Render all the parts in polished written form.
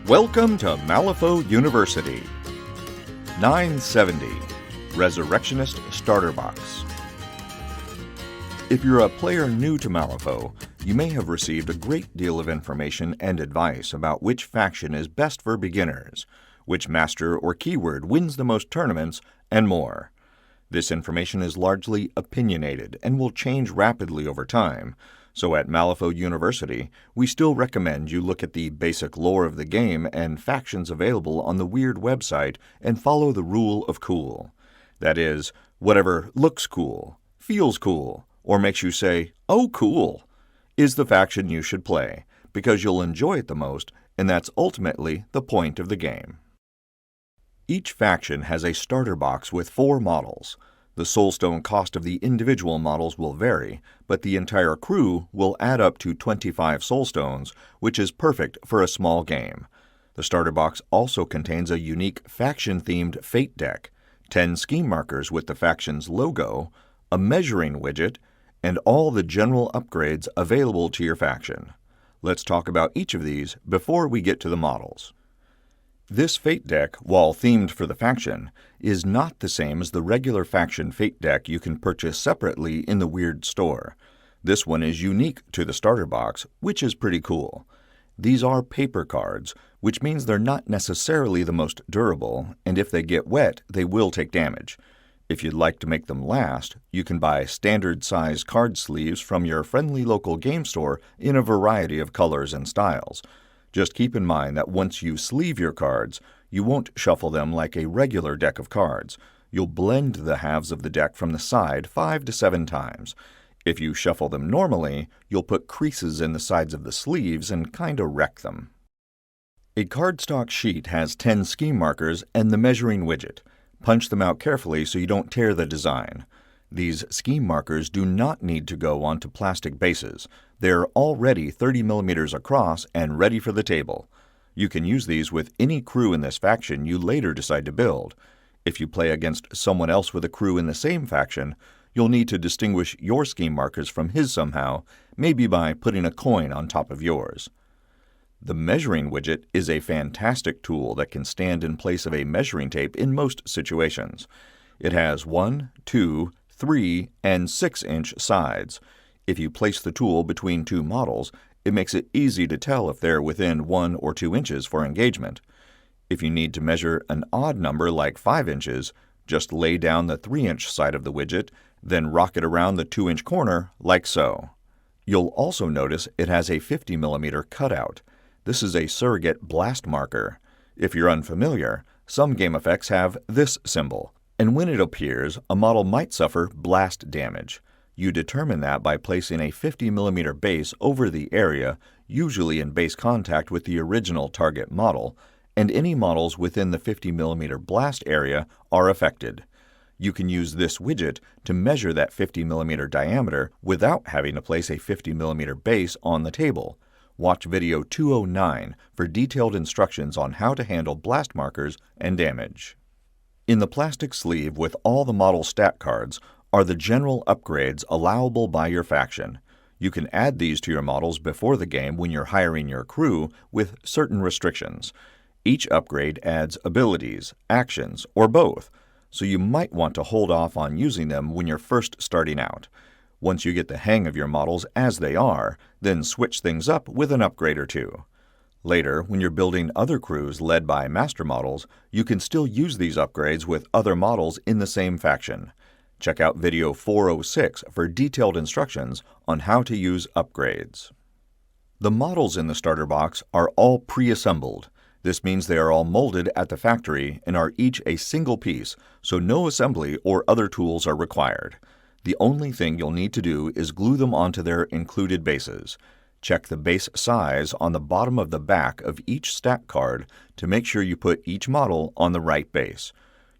Welcome to Malifaux University. 970, Resurrectionist Starter Box. If you're a player new to Malifaux, you may have received a great deal of information and advice about which faction is best for beginners, which master or keyword wins the most tournaments, and more. This information is largely opinionated and will change rapidly over time, so at Malifaux University, we still recommend you look at the basic lore of the game and factions available on the Wyrd website and follow the rule of cool. That is, whatever looks cool, feels cool, or makes you say, "Oh, cool," is the faction you should play, because you'll enjoy it the most, and that's ultimately the point of the game. Each faction has a starter box with 4 models. The soulstone cost of the individual models will vary, but the entire crew will add up to 25 soulstones, which is perfect for a small game. The starter box also contains a unique faction-themed fate deck, 10 scheme markers with the faction's logo, a measuring widget, and all the general upgrades available to your faction. Let's talk about each of these before we get to the models. This fate deck, while themed for the faction, is not the same as the regular faction fate deck you can purchase separately in the Wyrd store. This one is unique to the starter box, which is pretty cool. These are paper cards, which means they're not necessarily the most durable, and if they get wet, they will take damage. If you'd like to make them last, you can buy standard-size card sleeves from your friendly local game store in a variety of colors and styles. Just keep in mind that once you sleeve your cards, you won't shuffle them like a regular deck of cards. You'll blend the halves of the deck from the side 5 to 7 times. If you shuffle them normally, you'll put creases in the sides of the sleeves and kinda wreck them. A cardstock sheet has 10 scheme markers and the measuring widget. Punch them out carefully so you don't tear the design. These scheme markers do not need to go onto plastic bases. They're already 30 millimeters across and ready for the table. You can use these with any crew in this faction you later decide to build. If you play against someone else with a crew in the same faction, you'll need to distinguish your scheme markers from his somehow, maybe by putting a coin on top of yours. The measuring widget is a fantastic tool that can stand in place of a measuring tape in most situations. It has 1, 2, 3, and 6-inch sides. If you place the tool between 2 models, it makes it easy to tell if they're within 1 or 2 inches for engagement. If you need to measure an odd number like 5 inches, just lay down the 3-inch side of the widget, then rock it around the 2-inch corner like so. You'll also notice it has a 50 millimeter cutout. This is a surrogate blast marker. If you're unfamiliar, some game effects have this symbol, and when it appears, a model might suffer blast damage. You determine that by placing a 50 millimeter base over the area, usually in base contact with the original target model, and any models within the 50 millimeter blast area are affected. You can use this widget to measure that 50 millimeter diameter without having to place a 50 millimeter base on the table. Watch video 209 for detailed instructions on how to handle blast markers and damage. In the plastic sleeve with all the model stat cards are the general upgrades allowable by your faction. You can add these to your models before the game when you're hiring your crew with certain restrictions. Each upgrade adds abilities, actions, or both, so you might want to hold off on using them when you're first starting out. Once you get the hang of your models as they are, then switch things up with an upgrade or 2. Later, when you're building other crews led by master models, you can still use these upgrades with other models in the same faction. Check out video 406 for detailed instructions on how to use upgrades. The models in the starter box are all pre-assembled. This means they are all molded at the factory and are each a single piece, so no assembly or other tools are required. The only thing you'll need to do is glue them onto their included bases. Check the base size on the bottom of the back of each stat card to make sure you put each model on the right base.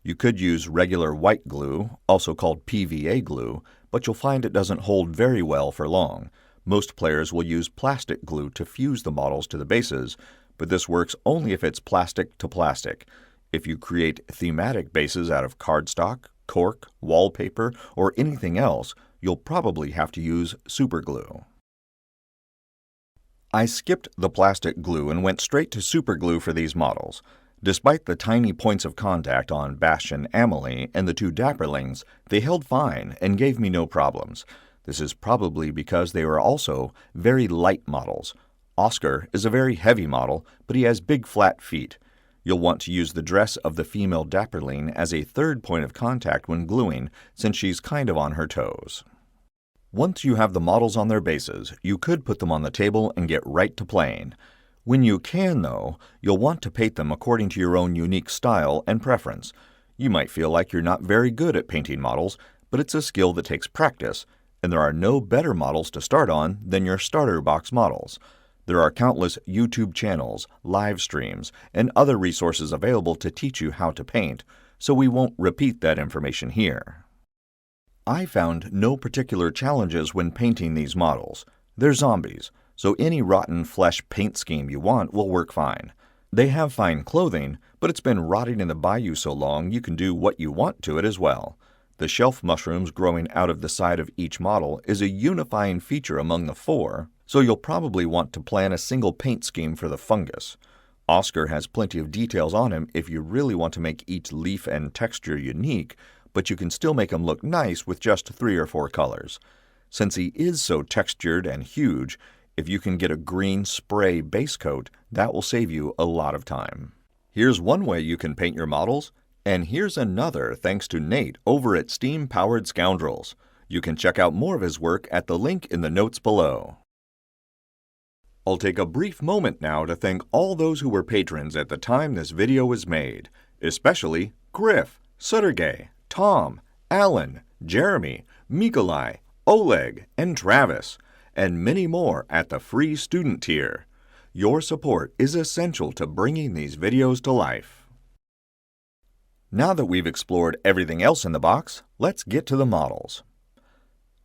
You could use regular white glue, also called PVA glue, but you'll find it doesn't hold very well for long. Most players will use plastic glue to fuse the models to the bases, but this works only if it's plastic to plastic. If you create thematic bases out of cardstock, cork, wallpaper, or anything else, you'll probably have to use superglue. I skipped the plastic glue and went straight to super glue for these models. Despite the tiny points of contact on Batsch and Amalie and the two Dapperlings, they held fine and gave me no problems. This is probably because they are also very light models. Oskar is a very heavy model, but he has big flat feet. You'll want to use the dress of the female Dapperling as a third point of contact when gluing, since she's kind of on her toes. Once you have the models on their bases, you could put them on the table and get right to playing. When you can, though, you'll want to paint them according to your own unique style and preference. You might feel like you're not very good at painting models, but it's a skill that takes practice, and there are no better models to start on than your starter box models. There are countless YouTube channels, live streams, and other resources available to teach you how to paint, so we won't repeat that information here. I found no particular challenges when painting these models. They're zombies, so any rotten flesh paint scheme you want will work fine. They have fine clothing, but it's been rotting in the bayou so long you can do what you want to it as well. The shelf mushrooms growing out of the side of each model is a unifying feature among the four, so you'll probably want to plan a single paint scheme for the fungus. Oskar has plenty of details on him if you really want to make each leaf and texture unique, but you can still make him look nice with just 3 or 4 colors. Since he is so textured and huge, if you can get a green spray base coat, that will save you a lot of time. Here's one way you can paint your models, and here's another thanks to Nate over at Steam-Powered Scoundrels. You can check out more of his work at the link in the notes below. I'll take a brief moment now to thank all those who were patrons at the time this video was made, especially Griff, Suttergay, Tom, Alan, Jeremy, Mikolai, Oleg, and Travis, and many more at the free student tier. Your support is essential to bringing these videos to life. Now that we've explored everything else in the box, let's get to the models.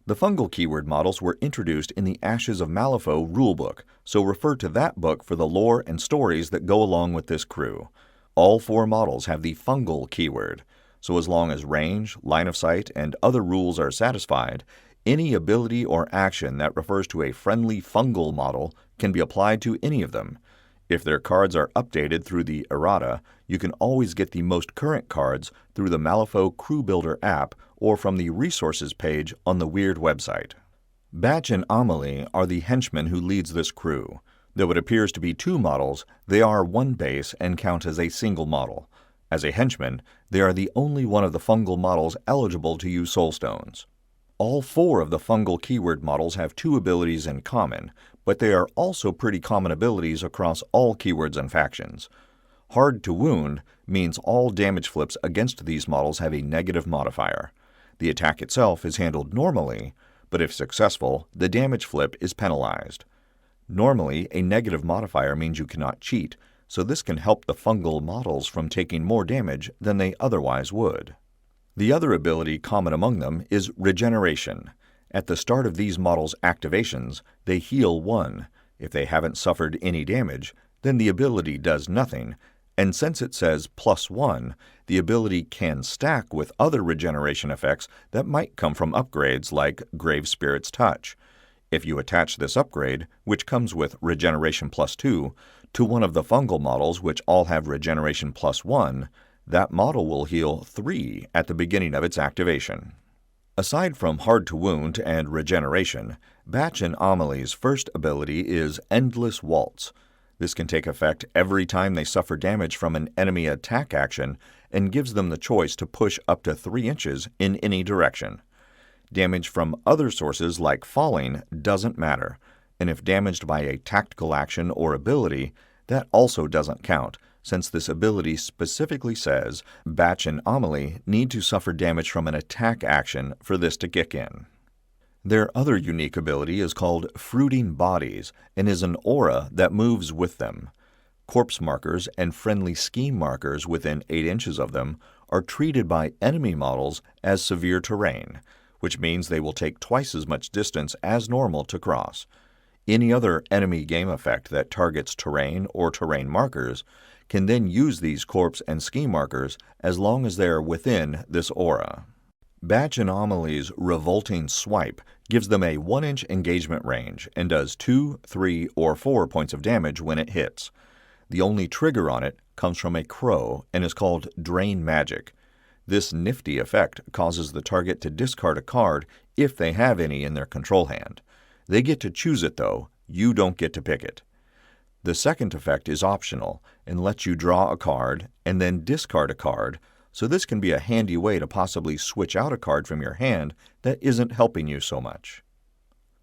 The Fungal Keyword models were introduced in the Ashes of Malifaux rulebook, so refer to that book for the lore and stories that go along with this crew. All 4 models have the Fungal Keyword, so as long as range, line of sight, and other rules are satisfied, any ability or action that refers to a friendly fungal model can be applied to any of them. If their cards are updated through the errata, you can always get the most current cards through the Malifaux Crew Builder app or from the resources page on the Wyrd website. Batsch and Amalie are the henchmen who leads this crew. Though it appears to be 2 models, they are 1 base and count as a single model. As a henchman, they are the only one of the fungal models eligible to use soulstones. All 4 of the Fungal Keyword models have 2 abilities in common, but they are also pretty common abilities across all keywords and factions. Hard to Wound means all damage flips against these models have a negative modifier. The attack itself is handled normally, but if successful, the damage flip is penalized. Normally, a negative modifier means you cannot cheat, so this can help the fungal models from taking more damage than they otherwise would. The other ability common among them is Regeneration. At the start of these models' activations, they heal 1. If they haven't suffered any damage, then the ability does nothing, and since it says +1, the ability can stack with other regeneration effects that might come from upgrades like Grave Spirit's Touch. If you attach this upgrade, which comes with Regeneration +2, to one of the fungal models which all have Regeneration +1, that model will heal 3 at the beginning of its activation. Aside from Hard to Wound and Regeneration, Batsch and Amalie's first ability is Endless Waltz. This can take effect every time they suffer damage from an enemy attack action and gives them the choice to push up to 3 inches in any direction. Damage from other sources like falling doesn't matter, and if damaged by a tactical action or ability, that also doesn't count, since this ability specifically says Batsch and Amalie need to suffer damage from an attack action for this to kick in. Their other unique ability is called Fruiting Bodies and is an aura that moves with them. Corpse markers and friendly scheme markers within 8 inches of them are treated by enemy models as severe terrain, which means they will take twice as much distance as normal to cross. Any other enemy game effect that targets terrain or terrain markers can then use these corpse and scheme markers as long as they are within this aura. Batsch and Amalie's Revolting Swipe gives them a 1-inch engagement range and does 2, 3, or 4 points of damage when it hits. The only trigger on it comes from a crow and is called Drain Magic. This nifty effect causes the target to discard a card if they have any in their control hand. They get to choose it though, you don't get to pick it. The second effect is optional and lets you draw a card and then discard a card, so this can be a handy way to possibly switch out a card from your hand that isn't helping you so much.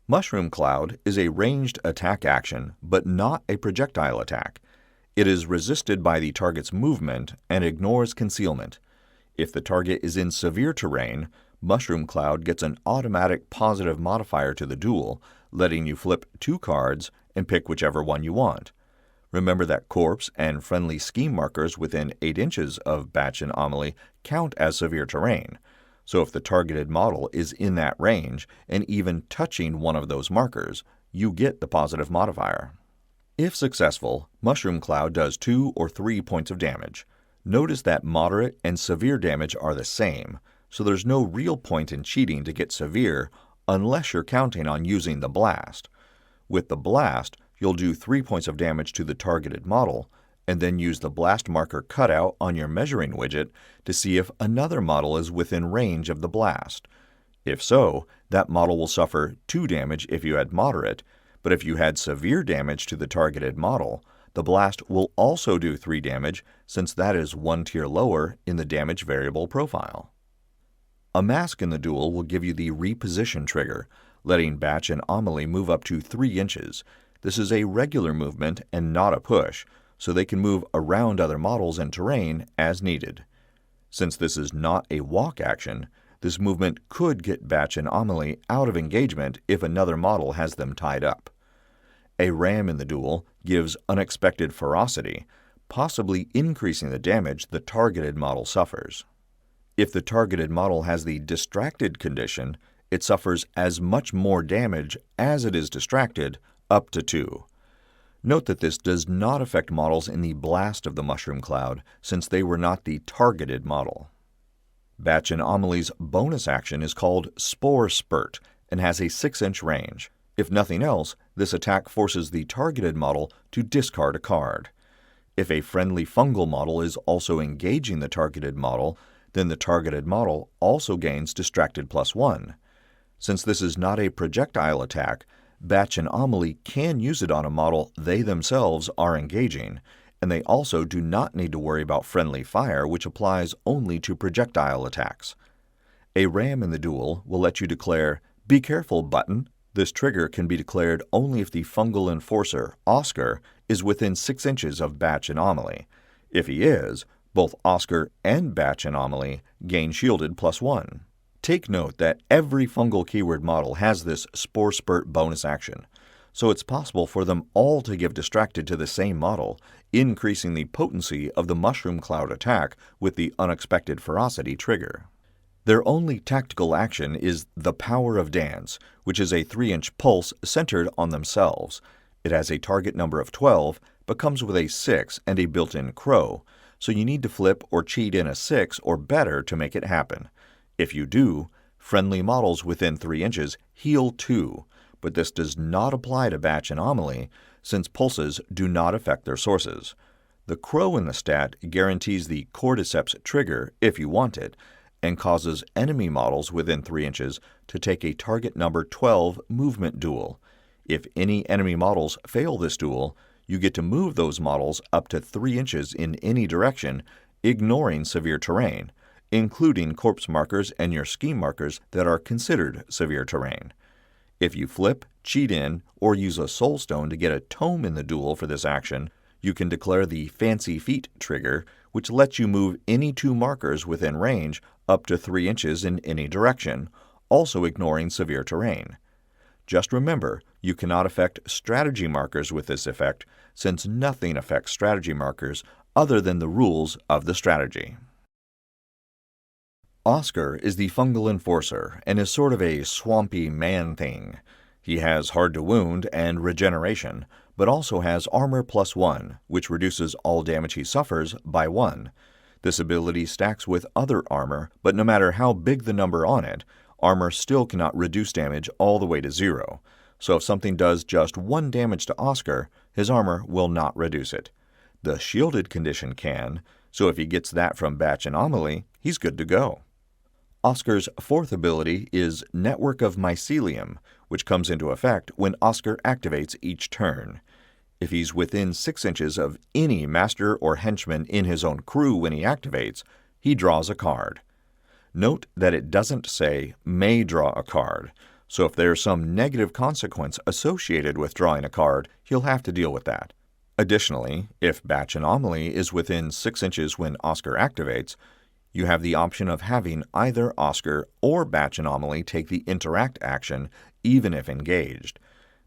Mushroom Cloud is a ranged attack action, but not a projectile attack. It is resisted by the target's movement and ignores concealment. If the target is in severe terrain, Mushroom Cloud gets an automatic positive modifier to the duel, letting you flip 2 cards and pick whichever one you want. Remember that corpse and friendly scheme markers within 8 inches of Batsch and Amalie count as severe terrain, so if the targeted model is in that range and even touching one of those markers, you get the positive modifier. If successful, Mushroom Cloud does 2 or 3 points of damage. Notice that moderate and severe damage are the same, so there's no real point in cheating to get severe unless you're counting on using the blast. With the blast, you'll do 3 points of damage to the targeted model, and then use the blast marker cutout on your measuring widget to see if another model is within range of the blast. If so, that model will suffer 2 damage if you had moderate, but if you had severe damage to the targeted model, the blast will also do 3 damage since that is 1 tier lower in the damage variable profile. A mask in the duel will give you the reposition trigger, letting Batsch and Amalie move up to 3 inches. This is a regular movement and not a push, so they can move around other models and terrain as needed. Since this is not a walk action, this movement could get Batsch and Amalie out of engagement if another model has them tied up. A ram in the duel gives unexpected ferocity, possibly increasing the damage the targeted model suffers. If the targeted model has the distracted condition, it suffers as much more damage as it is distracted, up to 2. Note that this does not affect models in the blast of the Mushroom Cloud, since they were not the targeted model. Batsch and Amalie's bonus action is called Spore Spurt and has a 6-inch range. If nothing else, this attack forces the targeted model to discard a card. If a friendly fungal model is also engaging the targeted model, then the targeted model also gains Distracted +1. Since this is not a projectile attack, Batsch and Amalie can use it on a model they themselves are engaging, and they also do not need to worry about friendly fire, which applies only to projectile attacks. A ram in the duel will let you declare "Be careful" button. This trigger can be declared only if the fungal enforcer, Oskar, is within 6 inches of Batsch and Amalie. If he is, both Oskar and Batsch and Amalie gain shielded +1. Take note that every Fungal Keyword model has this Spore Spurt bonus action, so it's possible for them all to give Distracted to the same model, increasing the potency of the Mushroom Cloud attack with the Unexpected Ferocity trigger. Their only tactical action is the Power of Dance, which is a 3-inch pulse centered on themselves. It has a target number of 12, but comes with a 6 and a built-in crow, so you need to flip or cheat in a 6 or better to make it happen. If you do, friendly models within 3 inches heal 2, but this does not apply to Batsch and Amalie since pulses do not affect their sources. The crow in the stat guarantees the Cordyceps trigger if you want it, and causes enemy models within 3 inches to take a target number 12 movement duel. If any enemy models fail this duel, you get to move those models up to 3 inches in any direction, ignoring severe terrain, including corpse markers and your scheme markers that are considered severe terrain. If you flip, cheat in, or use a soul stone to get a tome in the duel for this action, you can declare the Fancy Feet trigger, which lets you move any 2 markers within range up to 3 inches in any direction, also ignoring severe terrain. Just remember, you cannot affect strategy markers with this effect, since nothing affects strategy markers other than the rules of the strategy. Oskar is the Fungal Enforcer and is sort of a swampy man-thing. He has Hard to Wound and Regeneration, but also has Armor +1, which reduces all damage he suffers by 1. This ability stacks with other armor, but no matter how big the number on it, armor still cannot reduce damage all the way to 0. So if something does just 1 damage to Oskar, his armor will not reduce it. The shielded condition can, so if he gets that from Batsch and Amalie, he's good to go. Oskar's fourth ability is Network of Mycelium, which comes into effect when Oskar activates each turn. If he's within 6 inches of any master or henchman in his own crew when he activates, he draws a card. Note that it doesn't say may draw a card, so if there's some negative consequence associated with drawing a card, he'll have to deal with that. Additionally, if Batsch and Amalie is within 6 inches when Oskar activates, you have the option of having either Oskar or Batsch and Amalie take the interact action even if engaged.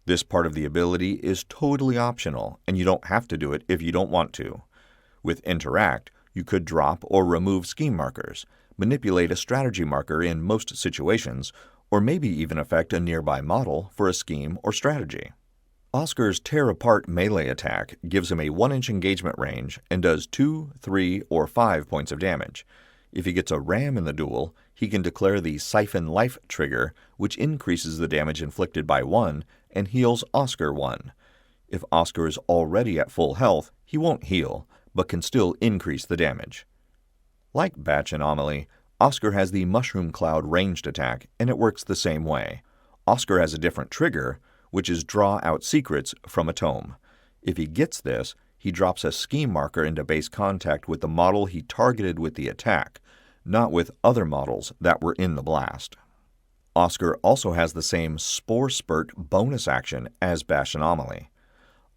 This part of the ability is totally optional, and you don't have to do it if you don't want to. With interact, you could drop or remove scheme markers, manipulate a strategy marker in most situations, or maybe even affect a nearby model for a scheme or strategy. Oskar's Tear Apart melee attack gives him a 1-inch engagement range and does 2, 3, or 5 points of damage. If he gets a ram in the duel, he can declare the Siphon Life trigger, which increases the damage inflicted by 1 and heals Oskar 1. If Oskar is already at full health, he won't heal, but can still increase the damage. Like Batsch and Amalie, Oskar has the Mushroom Cloud ranged attack, and it works the same way. Oskar has a different trigger, which is Draw Out Secrets from a tome. If he gets this, he drops a scheme marker into base contact with the model he targeted with the attack, not with other models that were in the blast. Oskar also has the same Spore Spurt bonus action as Batsch and Amalie.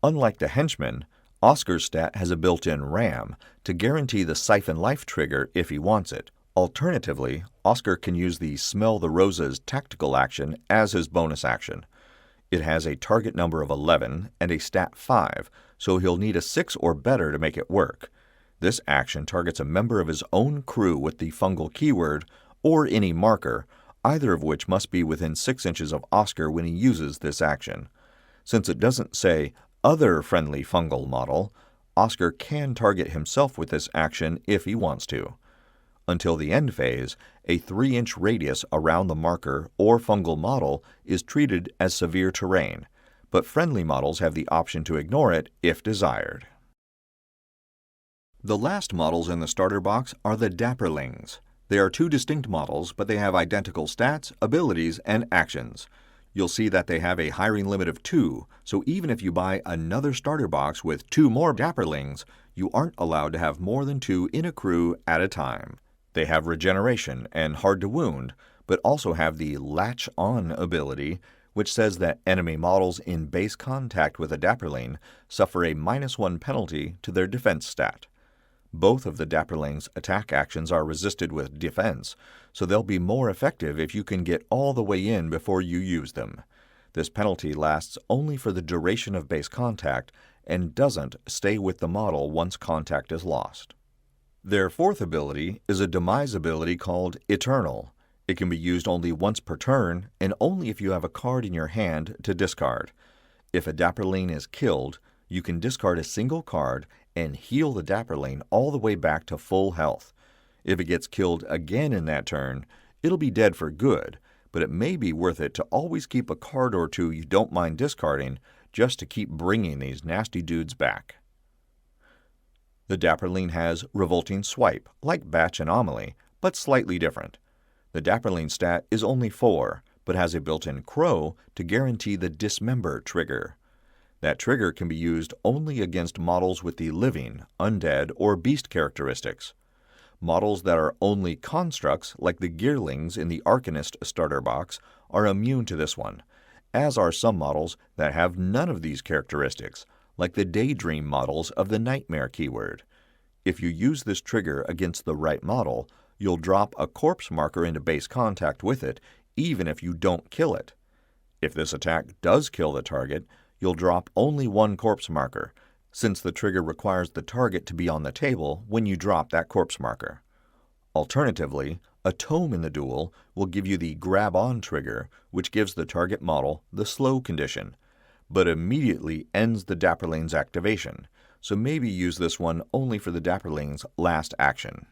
Unlike the henchman, Oskar's stat has a built-in ram to guarantee the Siphon Life trigger if he wants it. Alternatively, Oskar can use the Smell the Roses tactical action as his bonus action. It has a target number of 11 and a stat 5, so he'll need a 6 or better to make it work. This action targets a member of his own crew with the Fungal Keyword or any marker, either of which must be within 6 inches of Oskar when he uses this action. Since it doesn't say other friendly fungal model, Oskar can target himself with this action if he wants to. Until the end phase, a 3-inch radius around the marker or fungal model is treated as severe terrain, but friendly models have the option to ignore it if desired. The last models in the starter box are the Dapperlings. They are 2 distinct models, but they have identical stats, abilities, and actions. You'll see that they have a hiring limit of 2, so even if you buy another starter box with 2 more Dapperlings, you aren't allowed to have more than 2 in a crew at a time. They have regeneration and hard to wound, but also have the Latch On ability, which says that enemy models in base contact with a Dapperling suffer a -1 penalty to their defense stat. Both of the Dapperling's attack actions are resisted with defense, so they'll be more effective if you can get all the way in before you use them. This penalty lasts only for the duration of base contact and doesn't stay with the model once contact is lost. Their fourth ability is a demise ability called Eternal. It can be used only once per turn and only if you have a card in your hand to discard. If a Dapperling is killed, you can discard a single card and heal the Dapperling all the way back to full health. If it gets killed again in that turn, it'll be dead for good, but it may be worth it to always keep a card or 2 you don't mind discarding just to keep bringing these nasty dudes back. The Dapperling has Revolting Swipe, like Batsch and Amalie, but slightly different. The Dapperling stat is only 4, but has a built-in Crow to guarantee the Dismember trigger. That trigger can be used only against models with the living, undead, or beast characteristics. Models that are only constructs, like the Gearlings in the Arcanist starter box, are immune to this one, as are some models that have none of these characteristics, like the Daydream models of the Nightmare keyword. If you use this trigger against the right model, you'll drop a corpse marker into base contact with it, even if you don't kill it. If this attack does kill the target, you'll drop only 1 corpse marker, since the trigger requires the target to be on the table when you drop that corpse marker. Alternatively, a tome in the duel will give you the Grab On trigger, which gives the target model the slow condition, but immediately ends the Dapperling's activation, so maybe use this one only for the Dapperling's last action.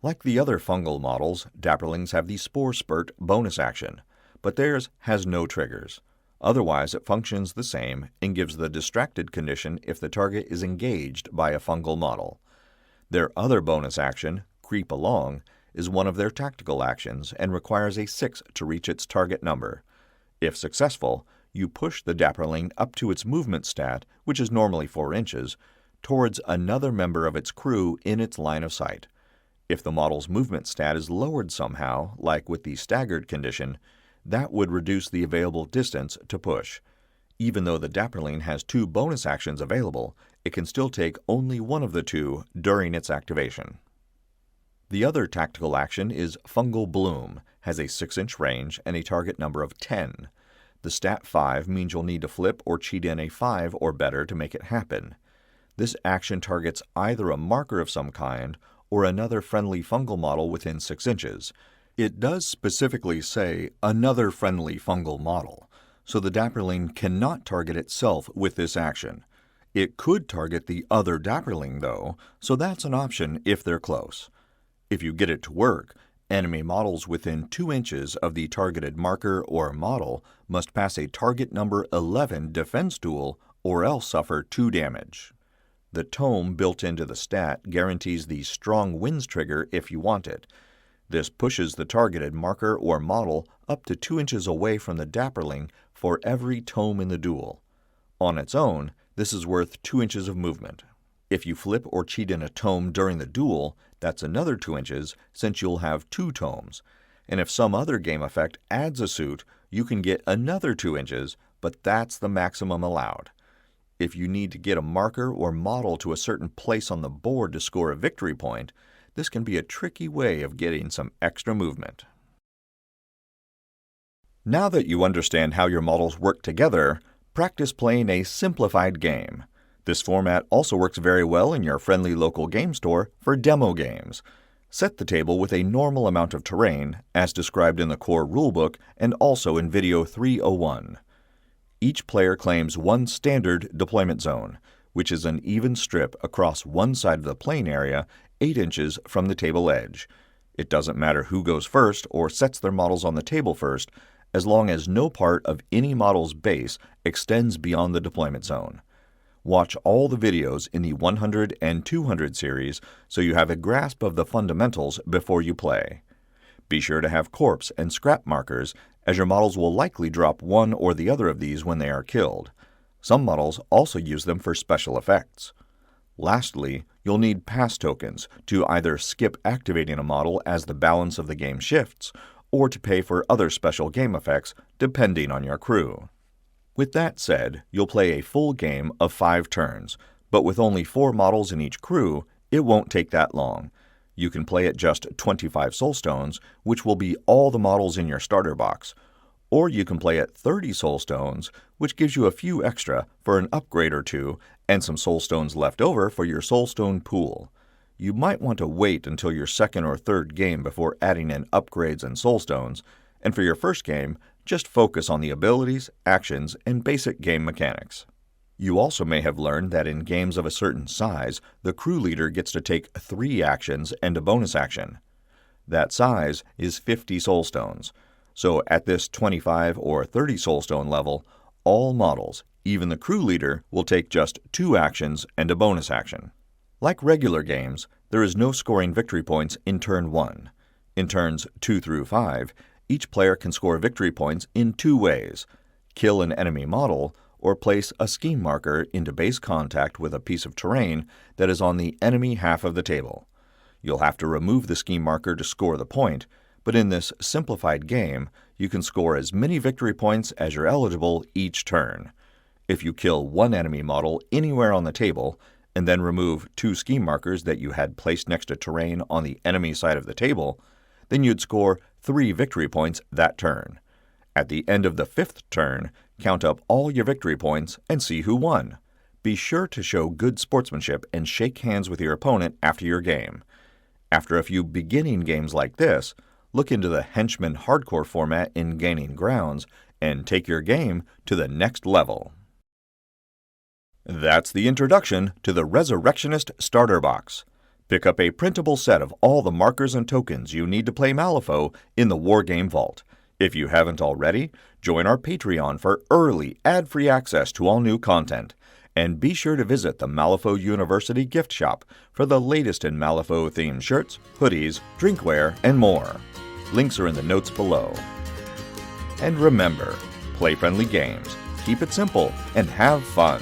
Like the other fungal models, Dapperlings have the Spore Spurt bonus action, but theirs has no triggers. Otherwise, it functions the same and gives the distracted condition if the target is engaged by a fungal model. Their other bonus action, Creep Along, is one of their tactical actions and requires a 6 to reach its target number. If successful, you push the Dapperling up to its movement stat, which is normally 4 inches, towards another member of its crew in its line of sight. If the model's movement stat is lowered somehow, like with the staggered condition, that would reduce the available distance to push. Even though the Dapperling has 2 bonus actions available, it can still take only one of the 2 during its activation. The other tactical action is Fungal Bloom, has a 6-inch range and a target number of 10. The stat 5 means you'll need to flip or cheat in a 5 or better to make it happen. This action targets either a marker of some kind or another friendly fungal model within 6 inches. It does specifically say another friendly fungal model, so the Dapperling cannot target itself with this action. It could target the other Dapperling though, so that's an option if they're close. If you get it to work, enemy models within 2 inches of the targeted marker or model must pass a target number 11 defense duel or else suffer 2 damage. The tome built into the stat guarantees the Strong Winds trigger if you want it. This pushes the targeted marker or model up to 2 inches away from the Dapperling for every tome in the duel. On its own, this is worth 2 inches of movement. If you flip or cheat in a tome during the duel, that's another 2 inches since you'll have 2 tomes. And if some other game effect adds a suit, you can get another 2 inches, but that's the maximum allowed. If you need to get a marker or model to a certain place on the board to score a victory point, this can be a tricky way of getting some extra movement. Now that you understand how your models work together, practice playing a simplified game. This format also works very well in your friendly local game store for demo games. Set the table with a normal amount of terrain, as described in the core rulebook and also in video 301. Each player claims one standard deployment zone, which is an even strip across one side of the playing area 8 inches from the table edge. It doesn't matter who goes first or sets their models on the table first, as long as no part of any model's base extends beyond the deployment zone. Watch all the videos in the 100 and 200 series so you have a grasp of the fundamentals before you play. Be sure to have corpse and scrap markers, as your models will likely drop one or the other of these when they are killed. Some models also use them for special effects. Lastly, you'll need pass tokens to either skip activating a model as the balance of the game shifts, or to pay for other special game effects depending on your crew. With that said, you'll play a full game of 5 turns, but with only 4 models in each crew, it won't take that long. You can play at just 25 soulstones, which will be all the models in your starter box, or you can play at 30 soulstones, which gives you a few extra for an upgrade or 2 and some soulstones left over for your soulstone pool. You might want to wait until your second or third game before adding in upgrades and soulstones, and for your first game, just focus on the abilities, actions, and basic game mechanics. You also may have learned that in games of a certain size, the crew leader gets to take 3 actions and a bonus action. That size is 50 soulstones. So at this 25 or 30 soulstone level, all models, even the crew leader, will take just 2 actions and a bonus action. Like regular games, there is no scoring victory points in turn 1. In turns 2 through 5, each player can score victory points in 2 ways: kill an enemy model, or place a scheme marker into base contact with a piece of terrain that is on the enemy half of the table. You'll have to remove the scheme marker to score the point, but in this simplified game, you can score as many victory points as you're eligible each turn. If you kill one enemy model anywhere on the table, and then remove 2 scheme markers that you had placed next to terrain on the enemy side of the table, then you'd score 3 victory points that turn. At the end of the 5th turn, count up all your victory points and see who won. Be sure to show good sportsmanship and shake hands with your opponent after your game. After a few beginning games like this, look into the Henchman Hardcore format in Gaining Grounds and take your game to the next level. That's the introduction to the Resurrectionist Starter Box. Pick up a printable set of all the markers and tokens you need to play Malifaux in the Wargames Vault. If you haven't already, join our Patreon for early, ad-free access to all new content. And be sure to visit the Malifaux University gift shop for the latest in Malifaux-themed shirts, hoodies, drinkware, and more. Links are in the notes below. And remember, play friendly games, keep it simple, and have fun.